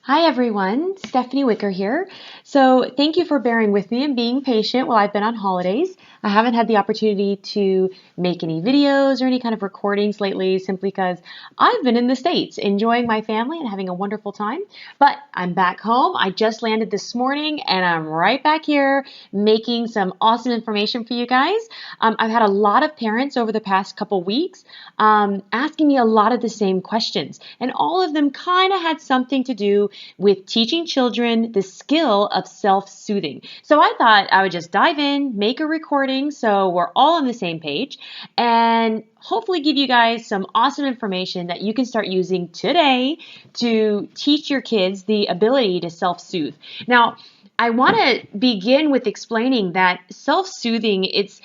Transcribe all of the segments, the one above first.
Hi everyone, Stephanie Wicker here. So thank you for bearing with me and being patient while I've been on holidays. I haven't had the opportunity to make any videos or any kind of recordings lately simply because I've been in the States enjoying my family and having a wonderful time. But I'm back home. I just landed this morning and I'm right back here making some awesome information for you guys. I've had a lot of parents over the past couple weeks asking me a lot of the same questions, and all of them kind of had something to do with teaching children the skill of self-soothing. So I thought I would just dive in, make a recording so we're all on the same page, and hopefully give you guys some awesome information that you can start using today to teach your kids the ability to self-soothe. Now, I want to begin with explaining that self-soothing, it's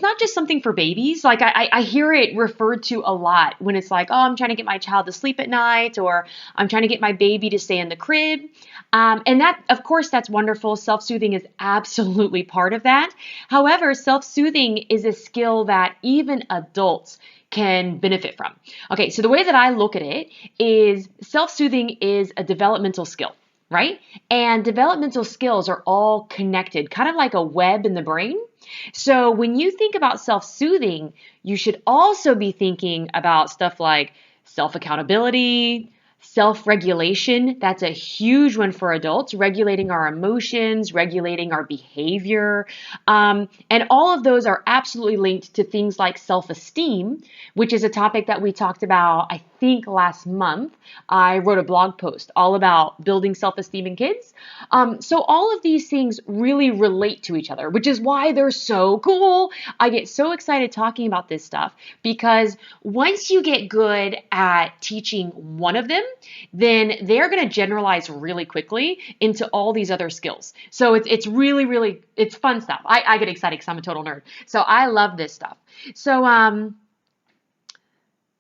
not just something for babies. Like I hear it referred to a lot when it's like, oh, I'm trying to get my child to sleep at night, or I'm trying to get my baby to stay in the crib. And that, of course, that's wonderful. Self-soothing is absolutely part of that. However, self-soothing is a skill that even adults can benefit from. Okay, so the way that I look at it is self-soothing is a developmental skill, right? And developmental skills are all connected, kind of like a web in the brain. So when you think about self-soothing, you should also be thinking about stuff like self-accountability, self-regulation. That's a huge one for adults, regulating our emotions, regulating our behavior. And all of those are absolutely linked to things like self-esteem, which is a topic that we talked about, I think, last month. I wrote a blog post all about building self-esteem in kids. So all of these things really relate to each other, which is why they're so cool. I get so excited talking about this stuff because once you get good at teaching one of them, then they're going to generalize really quickly into all these other skills. So it's really, really, it's fun stuff. I get excited because I'm a total nerd. So I love this stuff. So what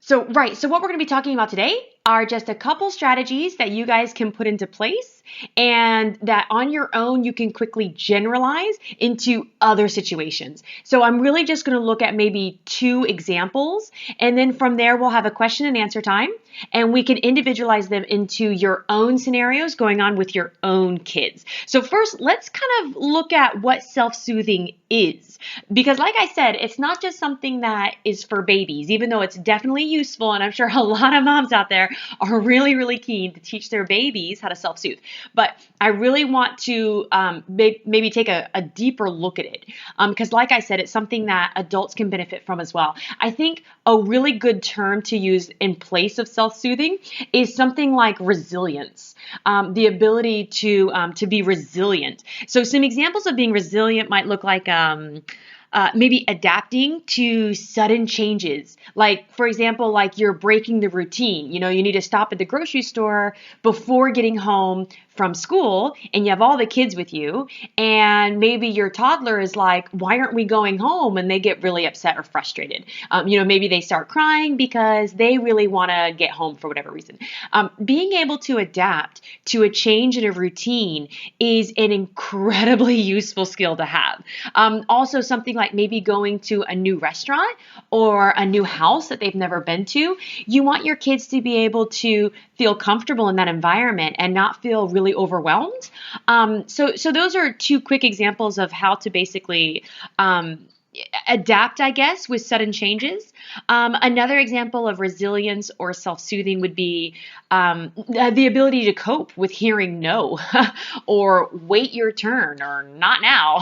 we're going to be talking about today are just a couple strategies that you guys can put into place and that on your own you can quickly generalize into other situations. So I'm really just going to look at maybe 2 examples, and then from there we'll have a question and answer time, and we can individualize them into your own scenarios going on with your own kids. So first, let's kind of look at what self-soothing is. Because like I said, it's not just something that is for babies, even though it's definitely useful, and I'm sure a lot of moms out there are really, really keen to teach their babies how to self-soothe. But I really want to maybe take a deeper look at it because like I said, it's something that adults can benefit from as well. I think a really good term to use in place of self-soothing is something like resilience, the ability to be resilient. So some examples of being resilient might look like maybe adapting to sudden changes. Like, for example, like you're breaking the routine. You know, you need to stop at the grocery store before getting home from school, and you have all the kids with you, and maybe your toddler is like, why aren't we going home? And they get really upset or frustrated. Maybe they start crying because they really want to get home for whatever reason. Being able to adapt to a change in a routine is an incredibly useful skill to have. Also, something like maybe going to a new restaurant or a new house that they've never been to. You want your kids to be able to feel comfortable in that environment and not feel really overwhelmed. So those are 2 quick examples of how to basically adapt, I guess, with sudden changes. Another example of resilience or self-soothing would be the ability to cope with hearing no or wait your turn or not now,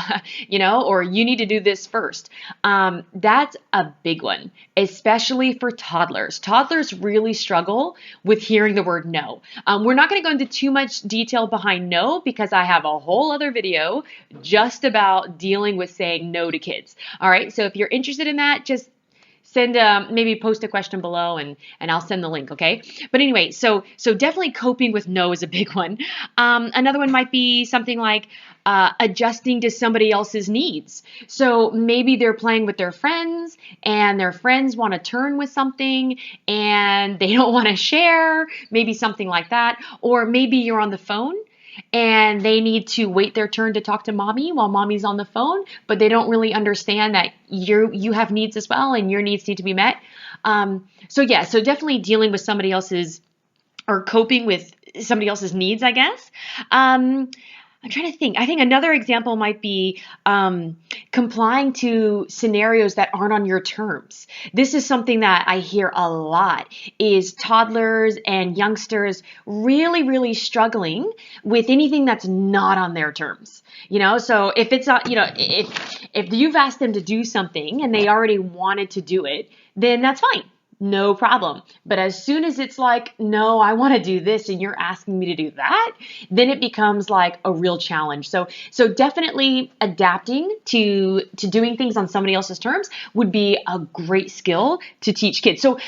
or you need to do this first. That's a big one, especially for toddlers. Toddlers really struggle with hearing the word no. We're not going to go into too much detail behind no because I have a whole other video just about dealing with saying no to kids. All right, so if you're interested in that, just send maybe post a question below and I'll send the link, okay? But anyway, so definitely coping with no is a big one. Another one might be something like adjusting to somebody else's needs. So maybe they're playing with their friends and their friends want to turn with something and they don't want to share, maybe something like that. Or maybe you're on the phone and they need to wait their turn to talk to mommy while mommy's on the phone, but they don't really understand that you have needs as well and your needs need to be met. So definitely dealing with somebody else's or coping with somebody else's needs, I guess. I'm trying to think. I think another example might be complying to scenarios that aren't on your terms. This is something that I hear a lot, is toddlers and youngsters really, really struggling with anything that's not on their terms. So if it's not, if you've asked them to do something and they already wanted to do it, then that's fine. No problem. But as soon as it's like, no, I want to do this and you're asking me to do that, then it becomes like a real challenge. So definitely adapting to doing things on somebody else's terms would be a great skill to teach kids. So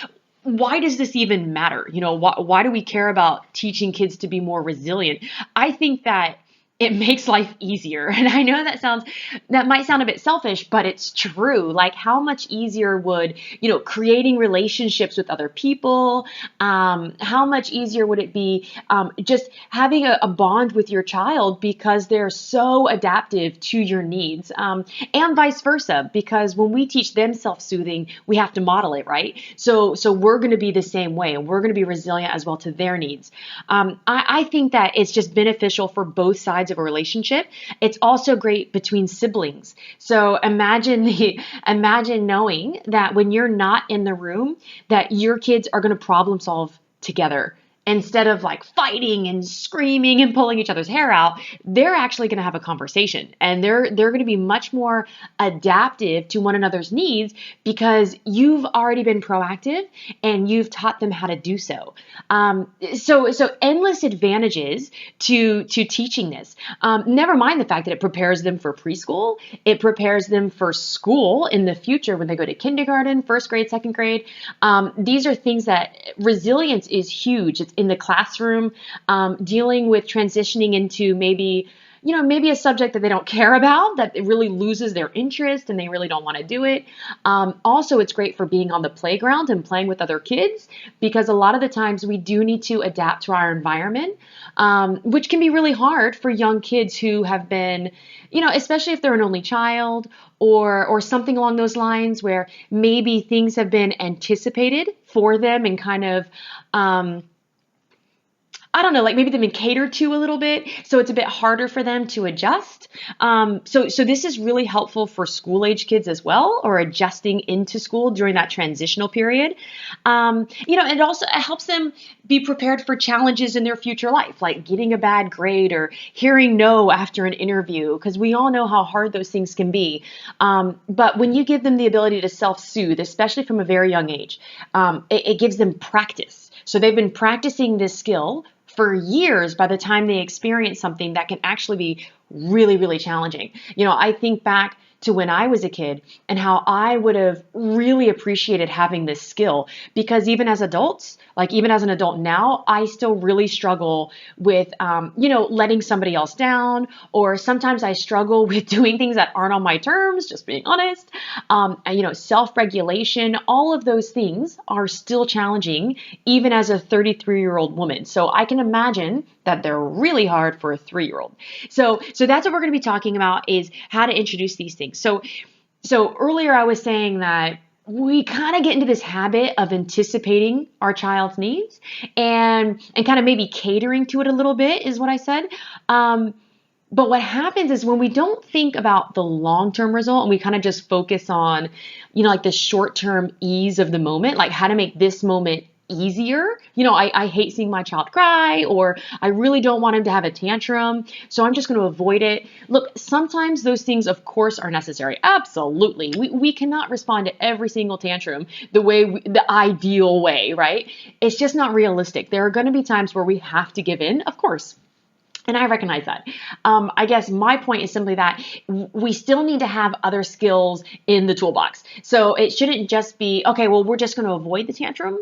why does this even matter? Why do we care about teaching kids to be more resilient? I think that it makes life easier. And I know that might sound a bit selfish, but it's true. Like, how much easier would, creating relationships with other people, how much easier would it be just having a bond with your child because they're so adaptive to your needs, and vice versa, because when we teach them self-soothing, we have to model it, right? So we're going to be the same way, and we're going to be resilient as well to their needs. I think that it's just beneficial for both sides of a relationship. It's also great between siblings. So imagine knowing that when you're not in the room, that your kids are going to problem solve together. Instead of like fighting and screaming and pulling each other's hair out, they're actually going to have a conversation, and they're going to be much more adaptive to one another's needs because you've already been proactive and you've taught them how to do so. So endless advantages to teaching this. Never mind the fact that it prepares them for preschool. It prepares them for school in the future when they go to kindergarten, first grade, second grade. These are things that resilience is huge. It's in the classroom, dealing with transitioning into maybe a subject that they don't care about, that it really loses their interest and they really don't want to do it. Also, it's great for being on the playground and playing with other kids, because a lot of the times we do need to adapt to our environment, which can be really hard for young kids who have been, especially if they're an only child or something along those lines, where maybe things have been anticipated for them and kind of, I don't know, like maybe they've been catered to a little bit, so it's a bit harder for them to adjust. So this is really helpful for school-age kids as well, or adjusting into school during that transitional period. And it also helps them be prepared for challenges in their future life, like getting a bad grade or hearing no after an interview, because we all know how hard those things can be. But when you give them the ability to self-soothe, especially from a very young age, it gives them practice. So they've been practicing this skill for years by the time they experience something that can actually be really, really challenging. I think back to when I was a kid and how I would have really appreciated having this skill, because even as adults, like even as an adult now, I still really struggle with, letting somebody else down, or sometimes I struggle with doing things that aren't on my terms, just being honest. Self-regulation, all of those things are still challenging, even as a 33-year-old woman. So I can imagine that they're really hard for a 3-year-old. So that's what we're going to be talking about, is how to introduce these things. So earlier I was saying that we kind of get into this habit of anticipating our child's needs and kind of maybe catering to it a little bit, is what I said. But what happens is when we don't think about the long-term result and we kind of just focus on, like the short-term ease of the moment, like how to make this moment easier. I hate seeing my child cry, or I really don't want him to have a tantrum, so I'm just going to avoid it. Look, sometimes those things, of course, are necessary. Absolutely. We cannot respond to every single tantrum the ideal way, right? It's just not realistic. There are going to be times where we have to give in, of course. And I recognize that. I guess my point is simply that we still need to have other skills in the toolbox. So it shouldn't just be, okay, well, we're just going to avoid the tantrum.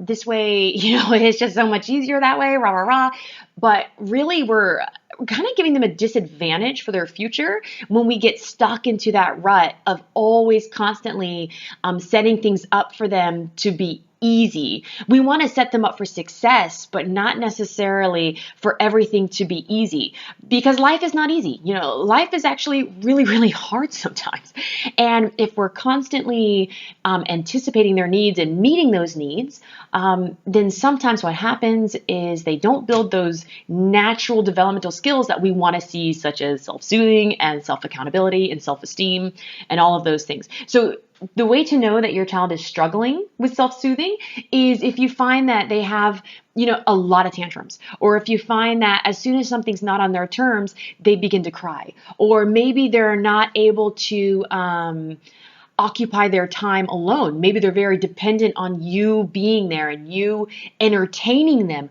This way, it's just so much easier that way, rah, rah, rah. But really, we're kind of giving them a disadvantage for their future when we get stuck into that rut of always constantly setting things up for them to be easy. We want to set them up for success, but not necessarily for everything to be easy, because life is not easy. Life is actually really, really hard sometimes. And if we're constantly anticipating their needs and meeting those needs, then sometimes what happens is they don't build those natural developmental skills that we want to see, such as self-soothing and self-accountability and self-esteem and all of those things. So the way to know that your child is struggling with self-soothing is if you find that they have, a lot of tantrums, or if you find that as soon as something's not on their terms, they begin to cry, or maybe they're not able to occupy their time alone. Maybe they're very dependent on you being there and you entertaining them.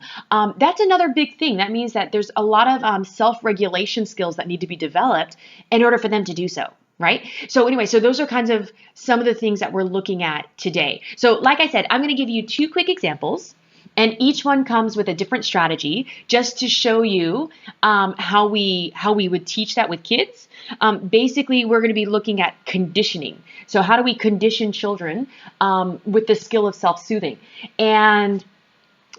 That's another big thing. That means that there's a lot of self-regulation skills that need to be developed in order for them to do so. Right? So anyway, those are kinds of some of the things that we're looking at today. So like I said, I'm going to give you 2 quick examples, and each one comes with a different strategy just to show you how we would teach that with kids. Basically, we're going to be looking at conditioning. So how do we condition children with the skill of self-soothing? And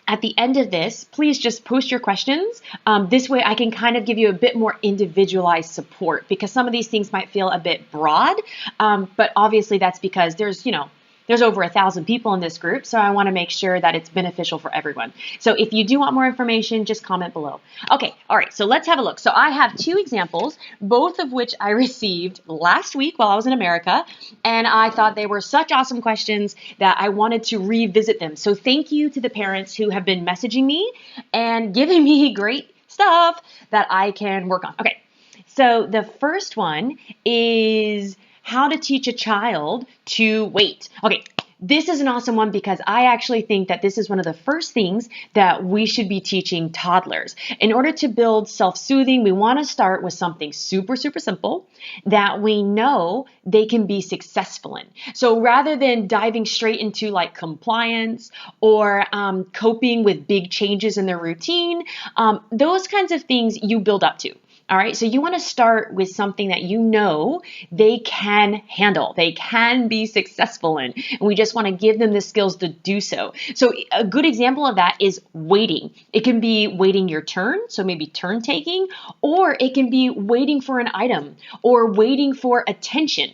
at the end of this, please just post your questions. This way I can kind of give you a bit more individualized support, because some of these things might feel a bit broad, but obviously that's because there's over 1,000 people in this group, so I want to make sure that it's beneficial for everyone. So if you do want more information, just comment below. Okay, all right, so let's have a look. So I have 2 examples, both of which I received last week while I was in America, and I thought they were such awesome questions that I wanted to revisit them. So thank you to the parents who have been messaging me and giving me great stuff that I can work on. Okay, so the first one is how to teach a child to wait. Okay, this is an awesome one because I actually think that this is one of the first things that we should be teaching toddlers. In order to build self-soothing, we want to start with something super, super simple that we know they can be successful in. So rather than diving straight into like compliance or coping with big changes in their routine, those kinds of things you build up to. All right, so you want to start with something that you know they can handle, they can be successful in, and we just want to give them the skills to do so. So a good example of that is waiting. It can be waiting your turn, so maybe turn taking, or it can be waiting for an item or waiting for attention,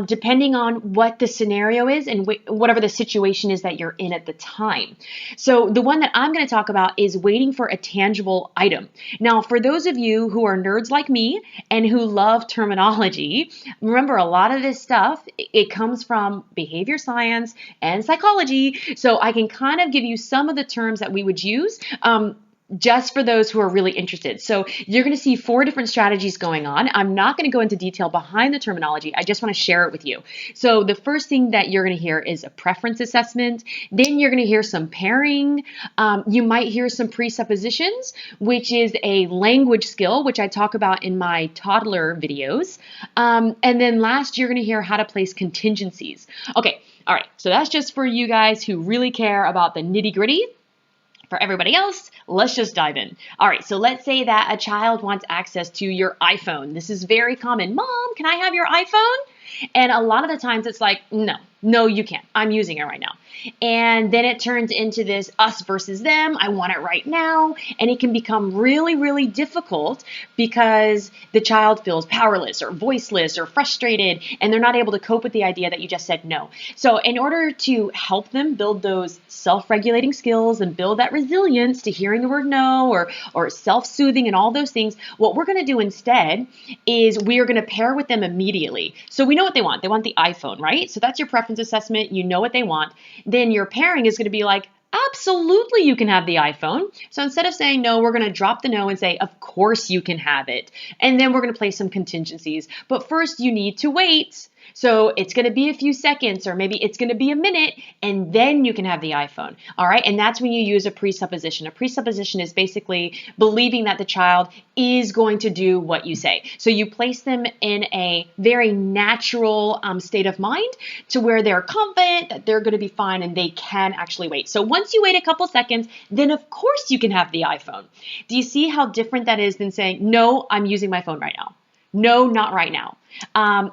depending on what the scenario is and whatever the situation is that you're in at the time. So the one that I'm going to talk about is waiting for a tangible item. Now, for those of you who are nerds like me and who love terminology, remember a lot of this stuff, it comes from behavior science and psychology. So I can kind of give you some of the terms that we would use just for those who are really interested. So you're going to see 4 different strategies going on. I'm not going to go into detail behind the terminology. I just want to share it with you. So the first thing that you're going to hear is a preference assessment. Then you're going to hear some pairing. You might hear some presuppositions, which is a language skill, which I talk about in my toddler videos. And then last, you're going to hear how to place contingencies. Okay. All right. So that's just for you guys who really care about the nitty-gritty. For everybody else, let's just dive in. All right, so let's say that a child wants access to your iPhone. This is very common. Mom, can I have your iPhone? And a lot of the times it's like, no, you can't. I'm using it right now. And then it turns into this us versus them. I want it right now. And it can become really, really difficult because the child feels powerless or voiceless or frustrated, and they're not able to cope with the idea that you just said no. So in order to help them build those self-regulating skills and build that resilience to hearing the word no or self-soothing and all those things, what we're going to do instead is we are going to pair with them immediately. So we know what they want. They want the iPhone, right? So that's your preference assessment. You know what they want. Then your pairing is going to be like, absolutely, you can have the iPhone. So instead of saying no, we're going to drop the no and say, of course you can have it. And then we're going to place some contingencies. But first you need to wait. So it's going to be a few seconds, or maybe it's going to be a minute, and then you can have the iPhone. All right. And that's when you use a presupposition. A presupposition is basically believing that the child is going to do what you say. So you place them in a very natural state of mind to where they're confident that they're going to be fine and they can actually wait. So once you wait a couple seconds, then of course you can have the iPhone. Do you see how different that is than saying, no, I'm using my phone right now? No, not right now.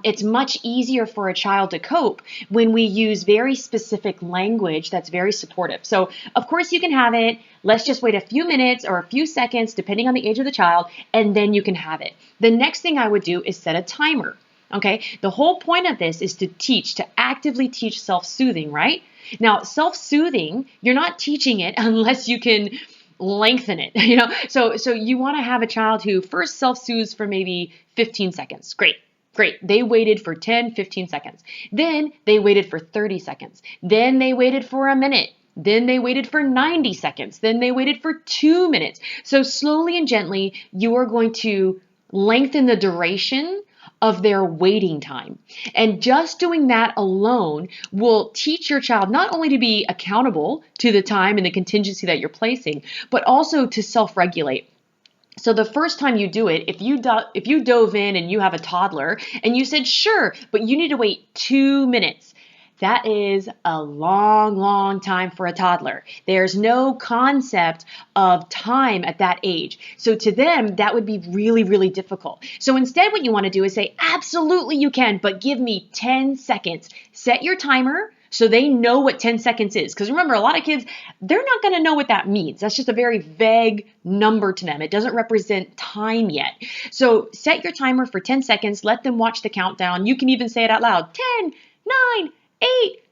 It's much easier for a child to cope when we use very specific language that's very supportive. So, of course, you can have it. Let's just wait a few minutes or a few seconds, depending on the age of the child, and then you can have it. The next thing I would do is set a timer. Okay, the whole point of this is to actively teach self-soothing, right? Now, self-soothing, you're not teaching it unless you can lengthen it, So you want to have a child who first self-soothes for maybe 15 seconds. Great. They waited for 10, 15 seconds. Then they waited for 30 seconds. Then they waited for a minute. Then they waited for 90 seconds. Then they waited for 2 minutes. So slowly and gently, you are going to lengthen the duration of their waiting time. And just doing that alone will teach your child not only to be accountable to the time and the contingency that you're placing, but also to self-regulate. So the first time you do it, if you dove in and you have a toddler and you said, sure, but you need to wait 2 minutes. That is a long, long time for a toddler. There's no concept of time at that age. So to them, that would be really, really difficult. So instead, what you want to do is say, absolutely you can, but give me 10 seconds. Set your timer so they know what 10 seconds is. Because remember, a lot of kids, they're not going to know what that means. That's just a very vague number to them. It doesn't represent time yet. So set your timer for 10 seconds. Let them watch the countdown. You can even say it out loud. 10, 9, 8,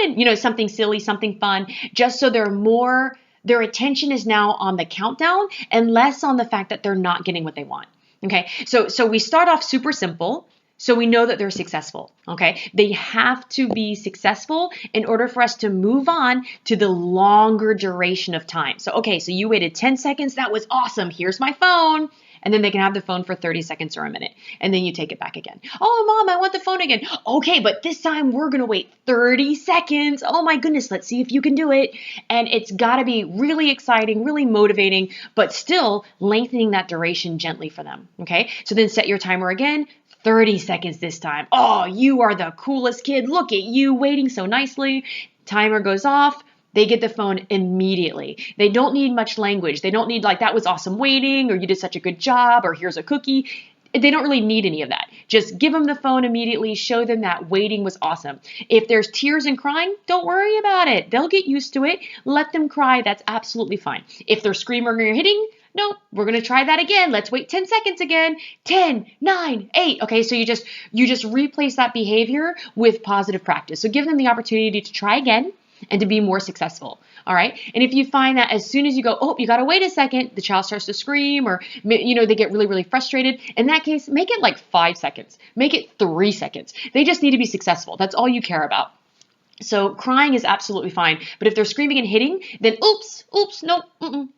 7, something silly, something fun, just so their attention is now on the countdown and less on the fact that they're not getting what they want. Okay, so we start off super simple. So we know that they're successful, okay? They have to be successful in order for us to move on to the longer duration of time. So, okay, so you waited 10 seconds. That was awesome. Here's my phone. And then they can have the phone for 30 seconds or a minute. And then you take it back again. Oh, Mom, I want the phone again. Okay, but this time we're going to wait 30 seconds. Oh, my goodness, let's see if you can do it. And it's got to be really exciting, really motivating, but still lengthening that duration gently for them, okay? So then set your timer again. 30 seconds this time. Oh, you are the coolest kid. Look at you waiting so nicely. Timer goes off. They get the phone immediately. They don't need much language. They don't need like, that was awesome waiting, or you did such a good job, or here's a cookie. They don't really need any of that. Just give them the phone immediately. Show them that waiting was awesome. If there's tears and crying, don't worry about it. They'll get used to it. Let them cry. That's absolutely fine. If they're screaming or hitting, no, we're going to try that again. Let's wait 10 seconds again. 10, 9, 8. Okay, so you just replace that behavior with positive practice. So give them the opportunity to try again and to be more successful. All right. And if you find that as soon as you go, oh, you got to wait a second, the child starts to scream or, they get really, really frustrated. In that case, make it like 5 seconds. Make it 3 seconds. They just need to be successful. That's all you care about. So crying is absolutely fine. But if they're screaming and hitting, then oops, no,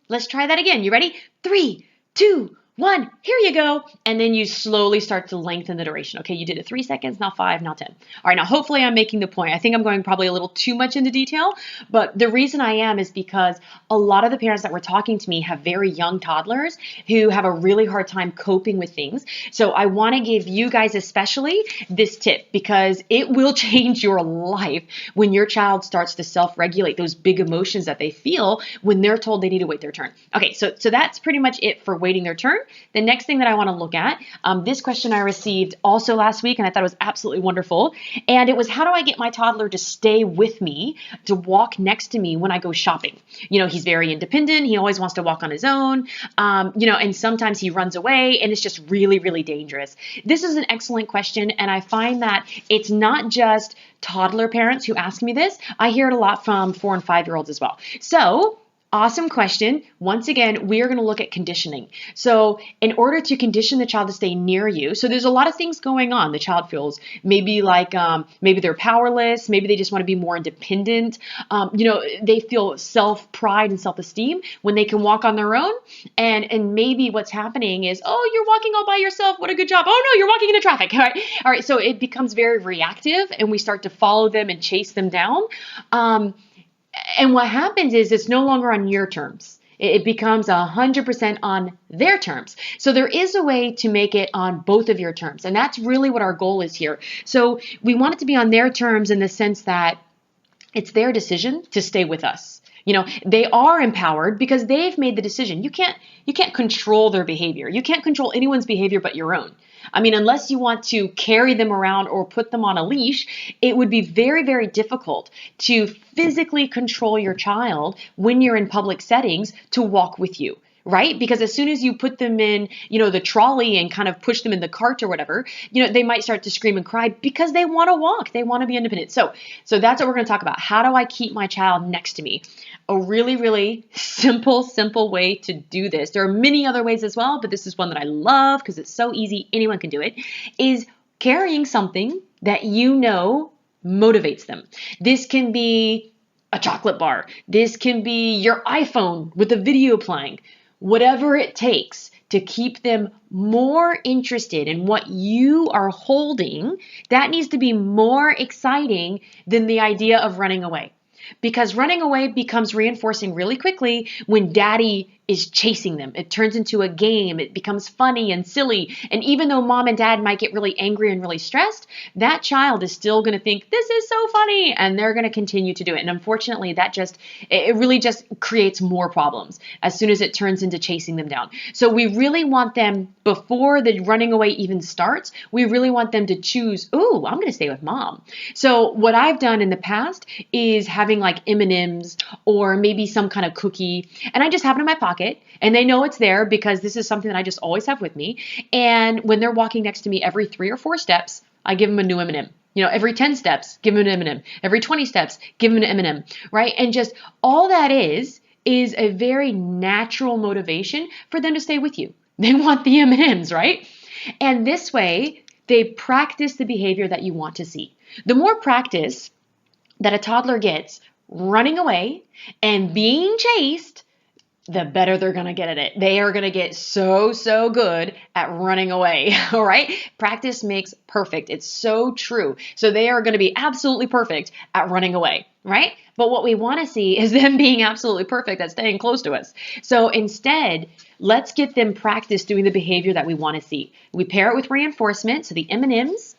let's try that again. You ready? 3, 2, 1, here you go. And then you slowly start to lengthen the duration. Okay, you did it 3 seconds, now 5, now 10. All right, now hopefully I'm making the point. I think I'm going probably a little too much into detail, but the reason I am is because a lot of the parents that were talking to me have very young toddlers who have a really hard time coping with things. So I want to give you guys especially this tip because it will change your life when your child starts to self-regulate those big emotions that they feel when they're told they need to wait their turn. Okay, so that's pretty much it for waiting their turn. The next thing that I want to look at, this question I received also last week, and I thought it was absolutely wonderful. And it was, how do I get my toddler to stay with me, to walk next to me when I go shopping? He's very independent. He always wants to walk on his own, and sometimes he runs away, and it's just really, really dangerous. This is an excellent question, and I find that it's not just toddler parents who ask me this. I hear it a lot from 4- and 5-year-olds as well. So, awesome question. Once again, we are going to look at conditioning. So in order to condition the child to stay near you, so there's a lot of things going on. The child feels maybe like, maybe they're powerless. Maybe they just want to be more independent. They feel self-pride and self-esteem when they can walk on their own. And maybe what's happening is, oh, you're walking all by yourself. What a good job. Oh no, you're walking into traffic. All right. So it becomes very reactive and we start to follow them and chase them down. And what happens is it's no longer on your terms. It becomes 100% on their terms. So there is a way to make it on both of your terms. And that's really what our goal is here. So we want it to be on their terms in the sense that it's their decision to stay with us. They are empowered because they've made the decision. You can't control their behavior. You can't control anyone's behavior but your own. I mean, unless you want to carry them around or put them on a leash, it would be very, very difficult to physically control your child when you're in public settings to walk with you. Right? Because as soon as you put them in, the trolley and kind of push them in the cart or whatever, they might start to scream and cry because they want to walk. They want to be independent. So that's what we're going to talk about. How do I keep my child next to me? A really, really simple way to do this. There are many other ways as well, but this is one that I love because it's so easy. Anyone can do it. Is carrying something that motivates them. This can be a chocolate bar. This can be your iPhone with a video playing. Whatever it takes to keep them more interested in what you are holding, that needs to be more exciting than the idea of running away. Because running away becomes reinforcing really quickly when daddy is chasing them. It turns into a game. It becomes funny and silly. And even though mom and dad might get really angry and really stressed, that child is still going to think, this is so funny. And they're going to continue to do it. And unfortunately, it really just creates more problems as soon as it turns into chasing them down. So we really want them, before the running away even starts, we really want them to choose, ooh, I'm going to stay with mom. So what I've done in the past is having like M&Ms or maybe some kind of cookie. And I just have it in my pocket. And they know it's there because this is something that I just always have with me. And when they're walking next to me every 3 or 4 steps, I give them a new M&M. Every 10 steps, give them an M&M. Every 20 steps, give them an M&M, right? And just all that is a very natural motivation for them to stay with you. They want the M&Ms, right? And this way, they practice the behavior that you want to see. The more practice that a toddler gets running away and being chased, the better they're going to get at it. They are going to get so good at running away. All right. Practice makes perfect. It's so true. So they are going to be absolutely perfect at running away. Right. But what we want to see is them being absolutely perfect at staying close to us. So instead, let's get them practice doing the behavior that we want to see. We pair it with reinforcement. So the M&Ms.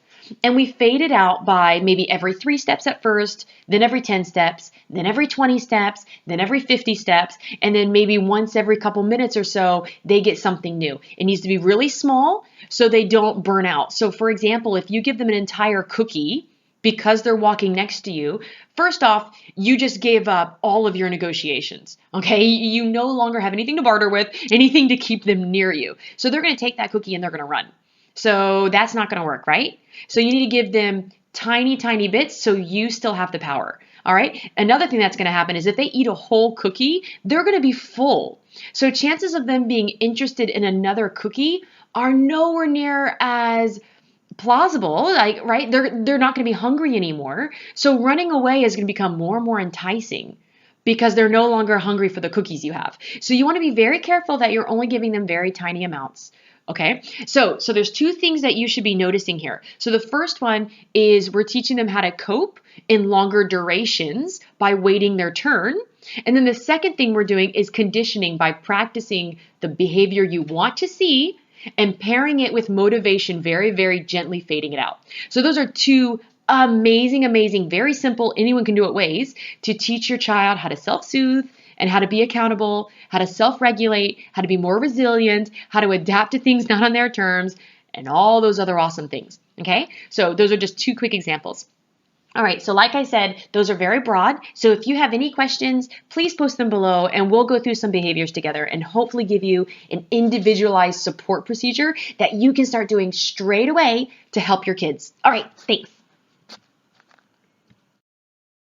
And we fade it out by maybe every 3 steps at first, then every 10 steps, then every 20 steps, then every 50 steps, and then maybe once every couple minutes or so, they get something new. It needs to be really small so they don't burn out. So for example, if you give them an entire cookie because they're walking next to you, first off, you just gave up all of your negotiations, okay? You no longer have anything to barter with, anything to keep them near you. So they're going to take that cookie and they're going to run. So that's not going to work, right? So you need to give them tiny bits so you still have the power. All right. Another thing that's going to happen is if they eat a whole cookie, they're going to be full. So chances of them being interested in another cookie are nowhere near as plausible, right? They're not going to be hungry anymore. So running away is going to become more and more enticing because they're no longer hungry for the cookies you have. So you want to be very careful that you're only giving them very tiny amounts. Okay, so there's 2 things that you should be noticing here. So the first one is we're teaching them how to cope in longer durations by waiting their turn. And then the second thing we're doing is conditioning by practicing the behavior you want to see and pairing it with motivation, very, very gently fading it out. So those are 2 amazing, very simple, anyone can do it ways to teach your child how to self-soothe and how to be accountable, how to self-regulate, how to be more resilient, how to adapt to things not on their terms, and all those other awesome things. Okay, so those are just 2 quick examples. All right, so like I said, those are very broad. So if you have any questions, please post them below and we'll go through some behaviors together and hopefully give you an individualized support procedure that you can start doing straight away to help your kids. All right, thanks.